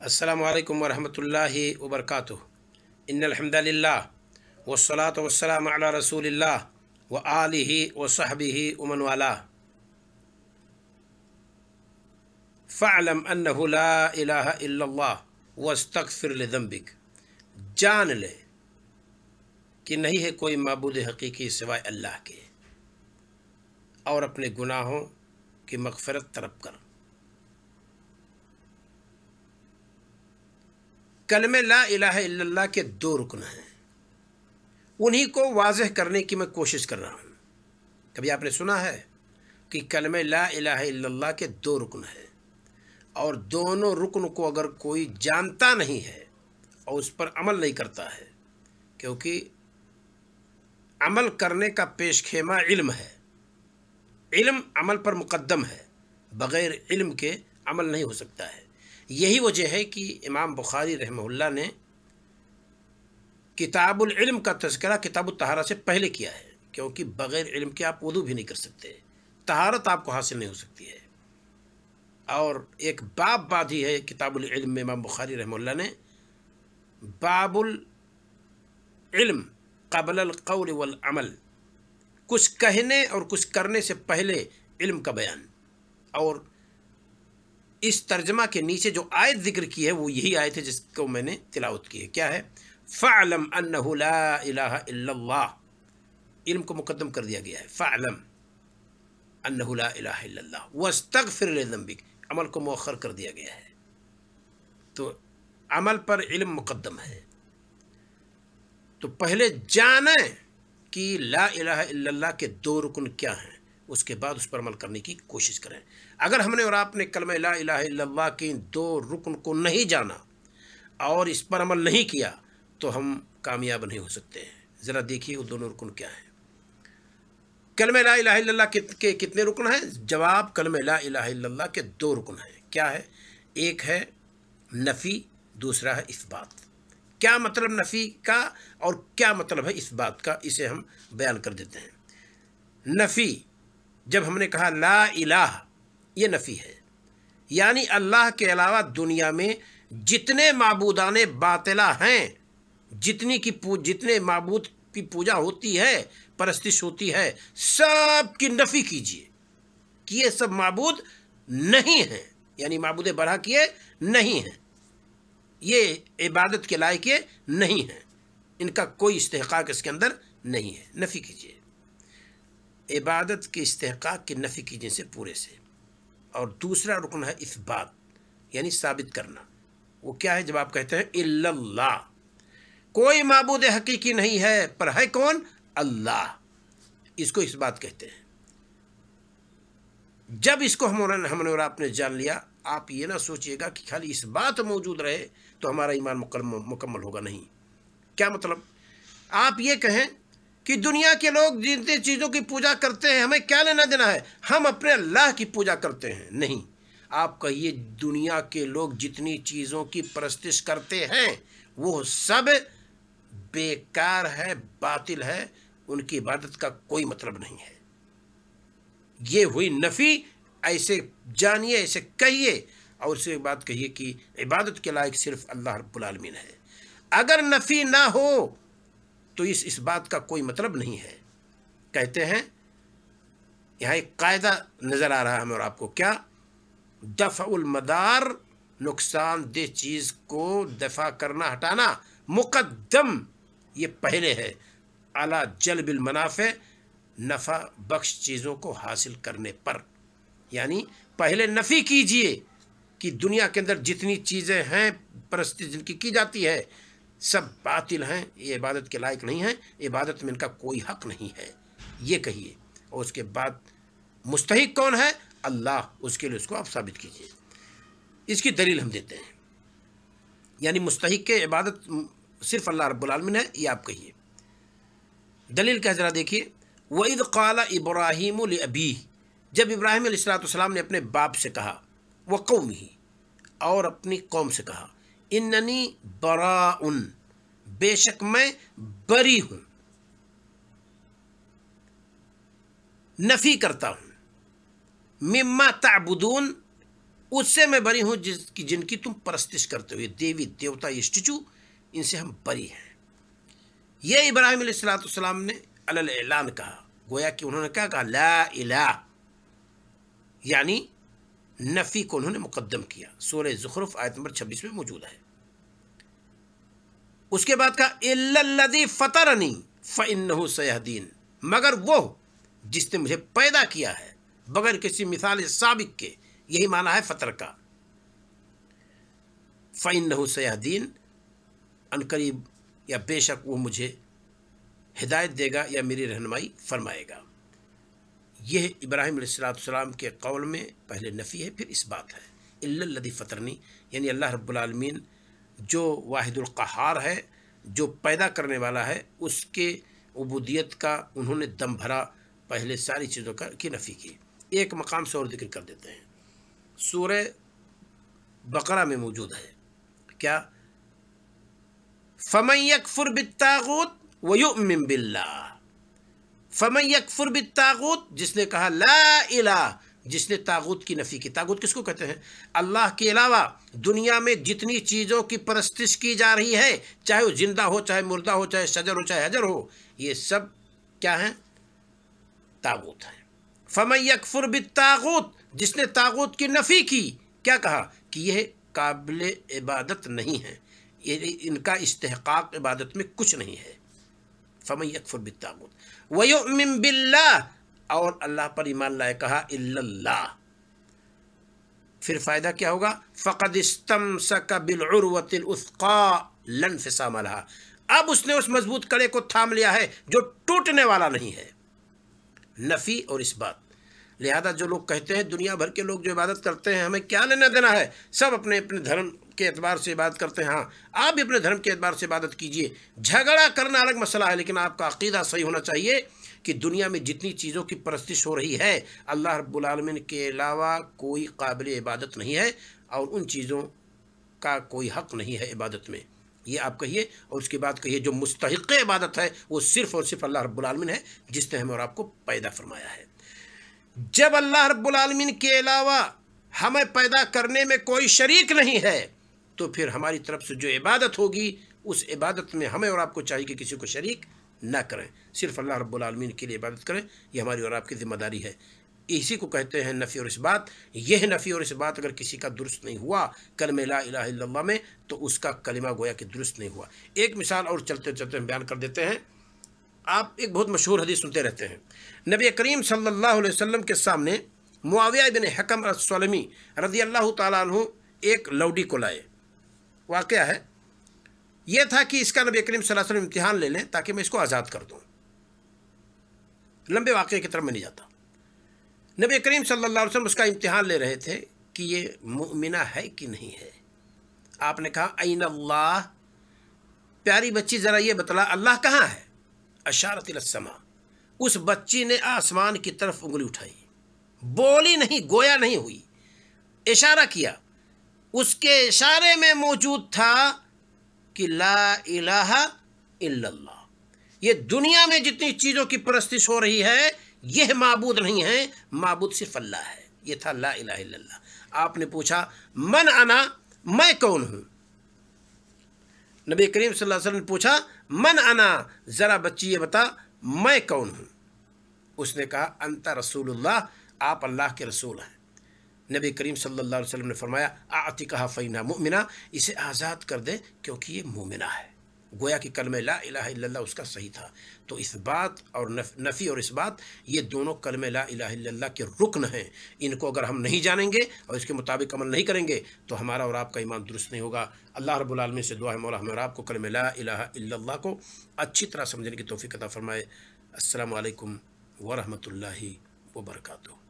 अस्सलामु अलैकुम वरहमतुल्लाहि वबरकातुह। इन्नल हम्दलिल्लाह वस्सलातु वस्सलामु अला रसूलिल्लाह व आलिहि व सहबिहि व मन वाला। फ़अलम अन्नहु ला इलाहा इल्लल्लाह वस्तगफिर लिज़ंबिक। जान ले कि नहीं है कोई माबूद हकीकी सिवाय अल्लाह के, और अपने गुनाहों की मग़फ़िरत तलब कर। कलमे ला इलाहा इल्लल्लाह के दो रुकन हैं, उन्हीं को वाज़ेह करने की मैं कोशिश कर रहा हूँ। कभी आपने सुना है कि कलमे ला इलाहा इल्लल्लाह के दो रुकन हैं, और दोनों रुकन को अगर कोई जानता नहीं है और उस पर अमल नहीं करता है, क्योंकि अमल करने का पेश खेमा इल्म है, इल्म अमल पर मुक़द्दम है, बग़ैर इल्म के अमल नहीं हो सकता है। यही वजह है कि इमाम बुखारी रहमहुल्लाह ने किताबुल इल्म का तज़किरा किताबुत तहारा से पहले किया है, क्योंकि बग़ैर इल्म के आप वुज़ू भी नहीं कर सकते, तहारत आपको हासिल नहीं हो सकती है। और एक बाब बाधी है किताबुल इल्म में, इमाम बुखारी रहमहुल्लाह ने बाबुल इल्म क़ब्लल क़ौल वल अमल, कुछ कहने और कुछ करने से पहले इल्म का बयान। और इस तर्जमा के नीचे जो आयत ज़िक्र की है वो यही आयत है जिसको मैंने तिलावत की है। क्या है? फ़अलम अन्नहु ला इलाहा इल्लल्लाह, इल्म को मुक़द्दम कर दिया गया है। फ़अलम अन्नहु ला इलाहा इल्लल्लाह वस्तगफिर लिज़ंबिक, अमल को मुअख्खर कर दिया गया है। तो अमल पर इल्म मुक़द्दम है। तो पहले जानें कि ला इलाहा इल्लल्लाह के दो रुकन क्या हैं, उसके बाद उस पर अमल करने की कोशिश करें। अगर हमने और आपने कलमा ला इलाहा इल्लल्लाह के इन दो रुकन को नहीं जाना और इस पर अमल नहीं किया तो हम कामयाब नहीं हो सकते हैं। ज़रा देखिए वो दोनों रुकन क्या हैं। कलमा ला इलाहा इल्लल्लाह के कितने रुकन हैं? जवाब, कलमा ला इलाहा इल्लल्लाह के दो रुकन हैं। क्या है? एक है नफ़ी, दूसरा है इस्बात। क्या मतलब नफ़ी का और क्या मतलब है इस्बात का, इसे हम बयान कर देते हैं। नफ़ी, जब हमने कहा ला इलाह, ये नफ़ी है, यानी अल्लाह के अलावा दुनिया में जितने माबूदाने बातिला हैं, जितने माबूद की पूजा होती है, परस्तिश होती है, सब की नफ़ी कीजिए कि ये सब माबूद नहीं हैं, यानी माबूद बरहा किए नहीं हैं, ये इबादत के लायक नहीं हैं, इनका कोई इस्तेहकाक इसके अंदर नहीं है। नफ़ी कीजिए, इबादत के इस्तेहकाक की नफ़ी कीजिए से पूरे से। और दूसरा रुकन है इस्बात, यानी साबित करना। वो क्या है? जब आप कहते हैं इल्लल्लाह, कोई माबूद हकीकी नहीं है, पर है कौन? अल्लाह, इसको इस्बात कहते हैं। जब इसको हमने और आपने जान लिया, आप ये ना सोचिएगा कि खाली इस बात मौजूद रहे तो हमारा ईमान मुकम्मल होगा। नहीं। क्या मतलब? आप ये कहें कि दुनिया के लोग जितनी चीज़ों की पूजा करते हैं हमें क्या लेना देना है, हम अपने अल्लाह की पूजा करते हैं। नहीं, आप कहिए दुनिया के लोग जितनी चीज़ों की परस्तिश करते हैं वो सब बेकार है, बातिल है, उनकी इबादत का कोई मतलब नहीं है। ये हुई नफ़ी। ऐसे जानिए, ऐसे कहिए, और उससे बात कहिए कि इबादत के लायक सिर्फ अल्लाह रब्बुल आलमीन है। अगर नफ़ी ना हो तो इस बात का कोई मतलब नहीं है। कहते हैं, यहाँ एक कायदा नज़र आ रहा है हमें और आपको। क्या? दफ़उल मदार, नुकसान दह चीज़ को दफ़ा करना, हटाना, मुक़द्दम, ये पहले है, अला जल्बिल मनाफ़े, नफ़ा बख्श चीज़ों को हासिल करने पर। यानी पहले नफ़ी कीजिए कि दुनिया के अंदर जितनी चीज़ें हैं परस्तिश जिनकी की जाती है सब बातिल हैं, ये इबादत के लायक नहीं हैं, इबादत में इनका कोई हक़ नहीं है, ये कहिए। और उसके बाद मुस्तहिक कौन है? अल्लाह, उसके लिए उसको आप साबित कीजिए। इसकी दलील हम देते हैं, यानी मुस्तहिक के इबादत सिर्फ अल्लाह रब्बुल आलमीन है, ये आप कहिए। दलील क्या? ज़रा देखिए। वइज़ क़ाल इब्राहीम लिअबीह, जब इब्राहीम अलैहिस्सलाम ने अपने बाप से कहा, व कौमिही, और अपनी कौम से कहा, इन्ननी बराउन, बेशक मैं बरी हूँ, नफ़ी करता हूँ, मिम्मा ताबुदून, उससे मैं बरी हूँ जिनकी तुम परस्तिश करते हो। ये देवी देवता, ये स्टैचू, इनसे हम बरी हैं। ये इब्राहिम अलैहिस्सलाम ने अलल ऐलान कहा, गोया कि उन्होंने क्या कहा, ला इलाह, यानी नफी को उन्होंने मुकद्दम किया। सूरह ज़ुखरुफ आयत नंबर 26 में मौजूद है। उसके बाद कहा इल्लल्लज़ी फतरनी फ़इन्नहु सयहदीन, मगर वो जिसने मुझे पैदा किया है बगैर किसी मिसाल साबिक के, यही माना है फतर का। फ़इन्नहु सयहदीन, अनकरीब या बेशक वो मुझे हिदायत देगा या मेरी रहनुमाई फरमाएगा। यह इब्राहिम अलैहिस्सलाम के कौल में पहले नफ़ी है, फिर इस बात है। इल्लल्लज़ी फतरनी, यानी अल्लाह रब्बुल आलमीन जो वाहिदुल क़हार है, जो पैदा करने वाला है, उसके उबूदियत का उन्होंने दम भरा, पहले सारी चीज़ों का की नफ़ी की। एक मकाम से और जिक्र कर देते हैं, सूरह बकरा में मौजूद है। क्या, फमन यकफुर बित्तागूत व युमिन बिल्लाह, फमन यकफुर बित्तागूत, जिसने कहा ला इलाह, जिसने तागूत की नफ़ी की। तागूत किसको कहते हैं? अल्लाह के अलावा दुनिया में जितनी चीज़ों की परस्तिश की जा रही है, चाहे वो जिंदा हो, चाहे मुर्दा हो, चाहे शजर हो, चाहे हजर हो, ये सब क्या हैं? तागूत हैं। फमन यकफुर बित्तागूत, जिसने तागूत की नफ़ी की, क्या कहा कि यह काबिल इबादत नहीं है, ये इनका इस्तेहकाक इबादत में कुछ नहीं है। फमन यकफुर बित्तागूत व युमिन बिल्लाह, और अल्लाह पर ईमान लाए, कहा इल्लल्लाह, फिर फ़ायदा क्या होगा? फ़क़द इस्तमसक बिलउर्वतिल उस्क़ा लन फ़िसाम लहा, अब उसने उस मजबूत कड़े को थाम लिया है जो टूटने वाला नहीं है। नफ़ी और इस बात, लिहाजा जो लोग कहते हैं, दुनिया भर के लोग जो इबादत करते हैं, हमें क्या लेना देना है, सब अपने अपने धर्म के एतबार से इबादत करते हैं। हाँ, आप भी अपने धर्म के एतबार से इबादत कीजिए, झगड़ा करना अलग मसला है, लेकिन आपका अक़ीदा सही होना चाहिए कि दुनिया में जितनी चीज़ों की परस्तिश हो रही है, अल्लाह रब्बुल आलमीन के अलावा कोई काबिल इबादत नहीं है, और उन चीज़ों का कोई हक़ नहीं है इबादत में, ये आप कहिए। और उसके बाद कहिए जो मुस्तहिक़ इबादत है वो सिर्फ़ और सिर्फ अल्लाह रब्बुल आलमीन है, जिसने हमें और आपको पैदा फरमाया है। जब अल्लाह रब्बुल आलमीन के अलावा हमें पैदा करने में कोई शरीक नहीं है, तो फिर हमारी तरफ से जो इबादत होगी, उस इबादत में हमें और आपको चाहिए कि किसी को शरीक ना करें, सिर्फ अल्लाह रब्बुल आलमीन के लिए इबादत करें। ये हमारी और आपकी ज़िम्मेदारी है। इसी को कहते हैं नफ़ी और इस्बात। यह नफ़ी और इस्बात अगर किसी का दुरुस्त नहीं हुआ कलमे ला इलाहा इल्लल्लाह में, तो उसका कलिमा गोया कि दुरुस्त नहीं हुआ। एक मिसाल और चलते चलते हम बयान कर देते हैं। आप एक बहुत मशहूर हदीस सुनते रहते हैं। नबी करीम सल्लल्लाहु अलैहि वसल्लम के सामने मुआविया इब्न हकम अस्सलमी रज़ियल्लाहु ताला अन्हु एक लौडी को लाए। वाक़या है यह था कि इसका नबी करीम सल्लल्लाहु अलैहि वसल्लम इम्तिहान ले लें ताकि मैं इसको आज़ाद कर दूँ। लंबे वाक़े की तरफ मैं नहीं जाता। नबी करीम सल्लल्लाहु अलैहि वसल्लम उसका इम्तिहान ले रहे थे कि ये मुमिना है कि नहीं है। आपने कहा ऐन अल्लाह, प्यारी बच्ची ज़रा ये बतला अल्लाह कहाँ है? अशारत इला समा, उस बच्ची ने आसमान की तरफ उंगली उठाई, बोली नहीं, गोया नहीं हुई, इशारा किया। उसके इशारे में मौजूद था कि ला इलाहा इल्लल्लाह, ये दुनिया में जितनी चीज़ों की परस्तिश हो रही है, यह माबूद नहीं है, माबूद सिर्फ अल्लाह है। ये था ला इलाहा इल्लल्लाह। आपने पूछा मन अना, मैं कौन हूँ? नबी करीम सल्लल्लाहु अलैहि वसल्लम ने पूछा मन अना, ज़रा बच्ची ये बता मैं कौन हूँ? उसने कहा अंता रसूलुल्लाह, आप अल्लाह के रसूल हैं। नबी करीम सल्लल्लाहु अलैहि वसल्लम ने फरमाया आतिका फ़इन्हा मुमिना, इसे आज़ाद कर दे क्योंकि ये मुमिना है। गोया कि कलमे ला इलाहा इल्लल्लाह उसका सही था। तो इस बात और नफ़ी और इस बात, ये दोनों कलमे ला इलाहा इल्लल्लाह के रुकन हैं। इनको अगर हम नहीं जानेंगे और इसके मुताबिक अमल नहीं करेंगे तो हमारा और आपका ईमान दुरुस्त नहीं होगा। अल्लाह रब्बुल आलमीन से दुआ है मौला हमें और आपको कलमे ला इलाहा इल्लल्लाह को अच्छी तरह समझने की तौफ़ीक़ अता फ़रमाए। अस्सलामु अलैकुम व रहमतुल्लाहि व बरकातुहू।